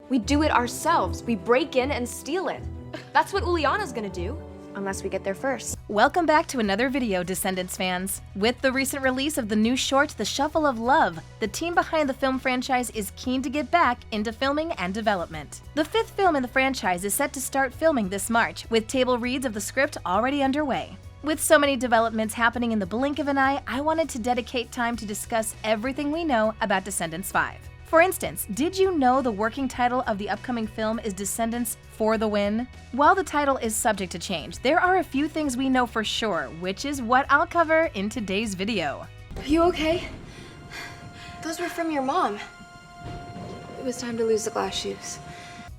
We do it ourselves. We break in and steal it. That's what Uliana's gonna do. Unless we get there first. Welcome back to another video, Descendants fans. With the recent release of the new short, The Shuffle of Love, the team behind the film franchise is keen to get back into filming and development. The 5th film in the franchise is set to start filming this March, with table reads of the script already underway. With so many developments happening in the blink of an eye, I wanted to dedicate time to discuss everything we know about Descendants 5. For instance, did you know the working title of the upcoming film is Descendants for the Win? While the title is subject to change, there are a few things we know for sure, which is what I'll cover in today's video. Are you okay? Those were from your mom. It was time to lose the glass shoes.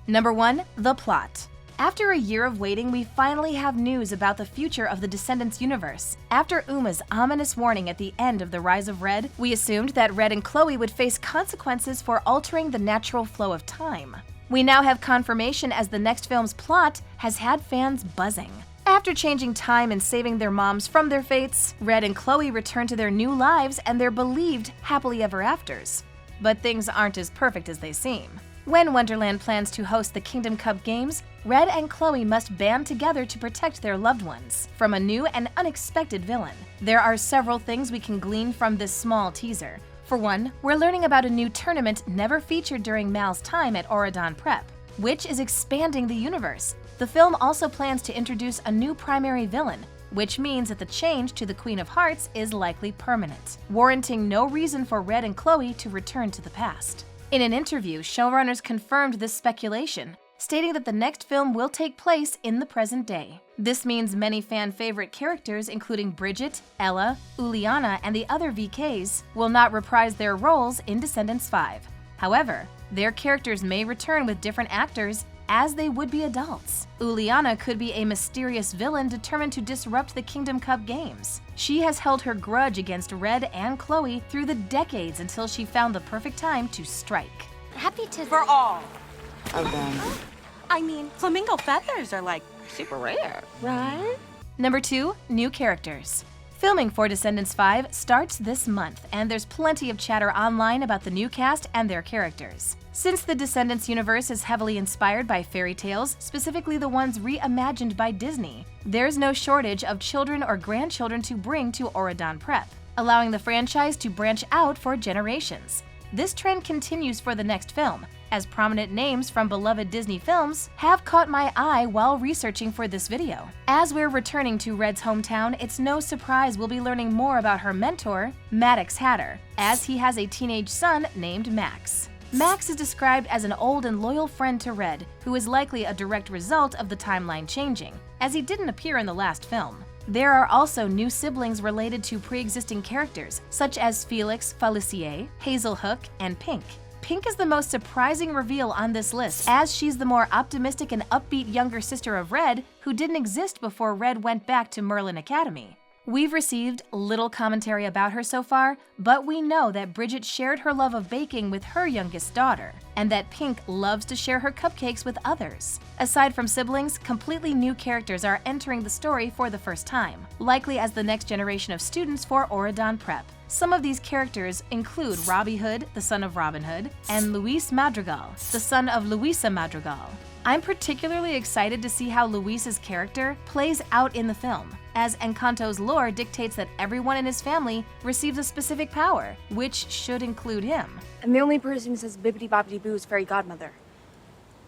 Number 1. The plot. After a year of waiting, we finally have news about the future of the Descendants universe. After Uma's ominous warning at the end of The Rise of Red, we assumed that Red and Chloe would face consequences for altering the natural flow of time. We now have confirmation as the next film's plot has had fans buzzing. After changing time and saving their moms from their fates, Red and Chloe return to their new lives and their believed happily ever afters. But things aren't as perfect as they seem. When Wonderland plans to host the Kingdom Cup Games, Red and Chloe must band together to protect their loved ones from a new and unexpected villain. There are several things we can glean from this small teaser. For one, we're learning about a new tournament never featured during Mal's time at Auradon Prep, which is expanding the universe. The film also plans to introduce a new primary villain, which means that the change to the Queen of Hearts is likely permanent, warranting no reason for Red and Chloe to return to the past. In an interview, showrunners confirmed this speculation, stating that the next film will take place in the present day. This means many fan-favorite characters, including Bridget, Ella, Uliana, and the other VKs, will not reprise their roles in Descendants 5. However, their characters may return with different actors as they would be adults. Uliana could be a mysterious villain determined to disrupt the Kingdom Cup Games. She has held her grudge against Red and Chloe through the decades until she found the perfect time to strike. Happy to... For all. of them. I mean, flamingo feathers are like super rare, right? Number 2. New characters. Filming for Descendants 5 starts this month, and there's plenty of chatter online about the new cast and their characters. Since the Descendants universe is heavily inspired by fairy tales, specifically the ones reimagined by Disney, there's no shortage of children or grandchildren to bring to Auradon Prep, allowing the franchise to branch out for generations. This trend continues for the next film, as prominent names from beloved Disney films have caught my eye while researching for this video. As we're returning to Red's hometown, it's no surprise we'll be learning more about her mentor, Maddox Hatter, as he has a teenage son named Max. Max is described as an old and loyal friend to Red, who is likely a direct result of the timeline changing, as he didn't appear in the last film. There are also new siblings related to pre-existing characters, such as Felix Felicie, Hazel Hook, and Pink. Pink is the most surprising reveal on this list, as she's the more optimistic and upbeat younger sister of Red, who didn't exist before Red went back to Merlin Academy. We've received little commentary about her so far, but we know that Bridget shared her love of baking with her youngest daughter, and that Pink loves to share her cupcakes with others. Aside from siblings, completely new characters are entering the story for the first time, likely as the next generation of students for Auradon Prep. Some of these characters include Robbie Hood, the son of Robin Hood, and Luis Madrigal, the son of Luisa Madrigal. I'm particularly excited to see how Luis's character plays out in the film, as Encanto's lore dictates that everyone in his family receives a specific power, which should include him. And the only person who says bibbidi bobbidi boo is fairy godmother.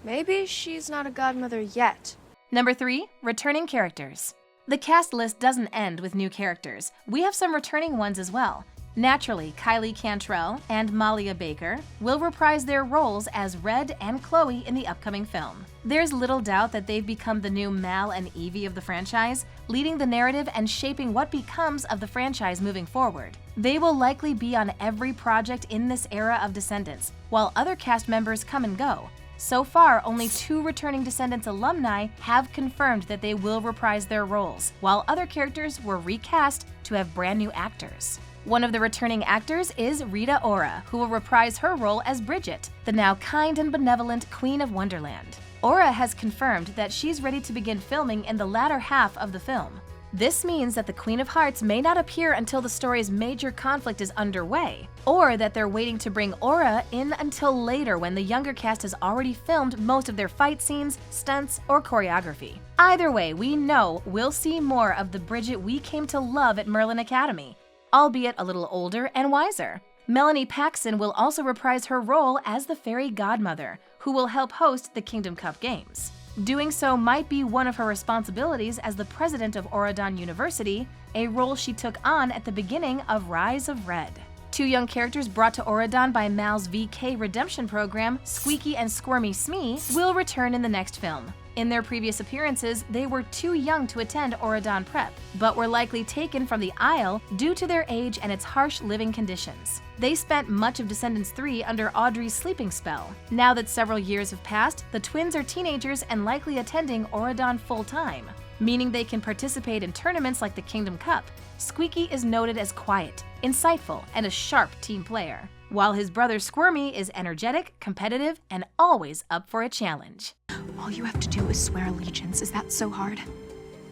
Maybe she's not a godmother yet. Number 3. Returning characters. The cast list doesn't end with new characters. We have some returning ones as well. Naturally, Kylie Cantrell and Malia Baker will reprise their roles as Red and Chloe in the upcoming film. There's little doubt that they've become the new Mal and Evie of the franchise, leading the narrative and shaping what becomes of the franchise moving forward. They will likely be on every project in this era of Descendants, while other cast members come and go. So far, only 2 returning Descendants alumni have confirmed that they will reprise their roles, while other characters were recast to have brand new actors. One of the returning actors is Rita Ora, who will reprise her role as Bridget, the now kind and benevolent Queen of Wonderland. Ora has confirmed that she's ready to begin filming in the latter half of the film. This means that the Queen of Hearts may not appear until the story's major conflict is underway, or that they're waiting to bring Aura in until later when the younger cast has already filmed most of their fight scenes, stunts, or choreography. Either way, we know we'll see more of the Bridget we came to love at Merlin Academy, albeit a little older and wiser. Melanie Paxson will also reprise her role as the fairy godmother, who will help host the Kingdom Cup Games. Doing so might be one of her responsibilities as the president of Auradon University, a role she took on at the beginning of Rise of Red. Two young characters brought to Auradon by Mal's VK redemption program, Squeaky and Squirmy Smee, will return in the next film. In their previous appearances, they were too young to attend Auradon Prep, but were likely taken from the Isle due to their age and its harsh living conditions. They spent much of Descendants 3 under Audrey's sleeping spell. Now that several years have passed, the twins are teenagers and likely attending Auradon full-time, meaning they can participate in tournaments like the Kingdom Cup. Squeaky is noted as quiet, insightful, and a sharp team player, while his brother Squirmy is energetic, competitive, and always up for a challenge. All you have to do is swear allegiance. Is that so hard?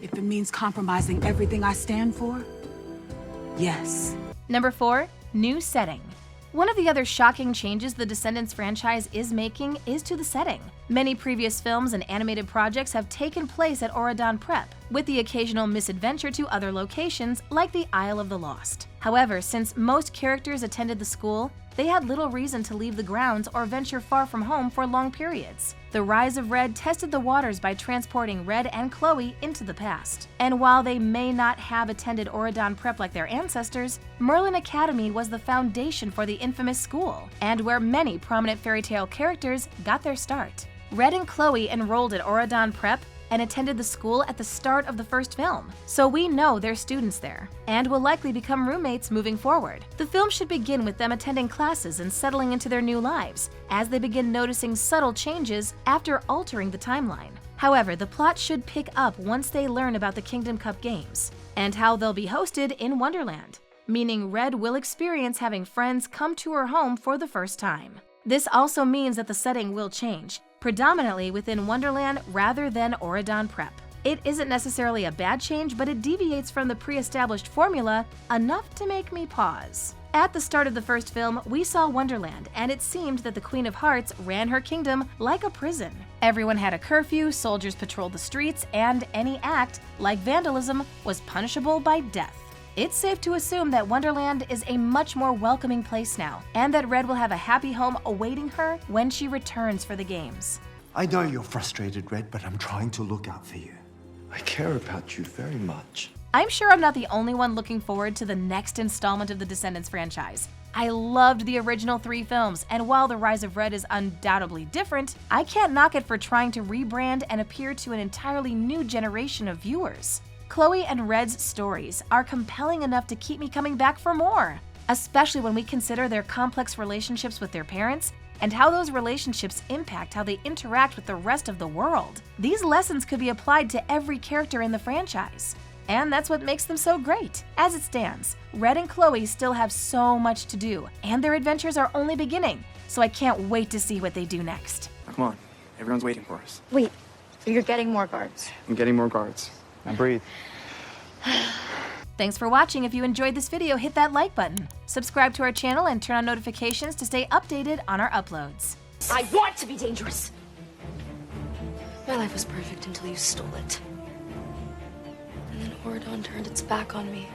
If it means compromising everything I stand for, yes. Number 4, new setting. One of the other shocking changes the Descendants franchise is making is to the setting. Many previous films and animated projects have taken place at Auradon Prep, with the occasional misadventure to other locations like the Isle of the Lost. However, since most characters attended the school, they had little reason to leave the grounds or venture far from home for long periods. The Rise of Red tested the waters by transporting Red and Chloe into the past. And while they may not have attended Auradon Prep like their ancestors, Merlin Academy was the foundation for the infamous school, and where many prominent fairy tale characters got their start. Red and Chloe enrolled at Auradon Prep and attended the school at the start of the first film, so we know they're students there, and will likely become roommates moving forward. The film should begin with them attending classes and settling into their new lives, as they begin noticing subtle changes after altering the timeline. However, the plot should pick up once they learn about the Kingdom Cup Games, and how they'll be hosted in Wonderland, meaning Red will experience having friends come to her home for the first time. This also means that the setting will change, predominantly within Wonderland rather than Auradon Prep. It isn't necessarily a bad change, but it deviates from the pre-established formula enough to make me pause. At the start of the first film, we saw Wonderland, and it seemed that the Queen of Hearts ran her kingdom like a prison. Everyone had a curfew, soldiers patrolled the streets, and any act, like vandalism, was punishable by death. It's safe to assume that Wonderland is a much more welcoming place now, and that Red will have a happy home awaiting her when she returns for the games. I know you're frustrated, Red, but I'm trying to look out for you. I care about you very much. I'm sure I'm not the only one looking forward to the next installment of the Descendants franchise. I loved the original 3 films, and while The Rise of Red is undoubtedly different, I can't knock it for trying to rebrand and appear to an entirely new generation of viewers. Chloe and Red's stories are compelling enough to keep me coming back for more, especially when we consider their complex relationships with their parents and how those relationships impact how they interact with the rest of the world. These lessons could be applied to every character in the franchise, and that's what makes them so great. As it stands, Red and Chloe still have so much to do, and their adventures are only beginning, so I can't wait to see what they do next. Come on, everyone's waiting for us. Wait, so you're getting more guards? I'm getting more guards. Now breathe. Thanks for watching. If you enjoyed this video, hit that like button. Subscribe to our channel and turn on notifications to stay updated on our uploads. I want to be dangerous. My life was perfect until you stole it. And then Auradon turned its back on me.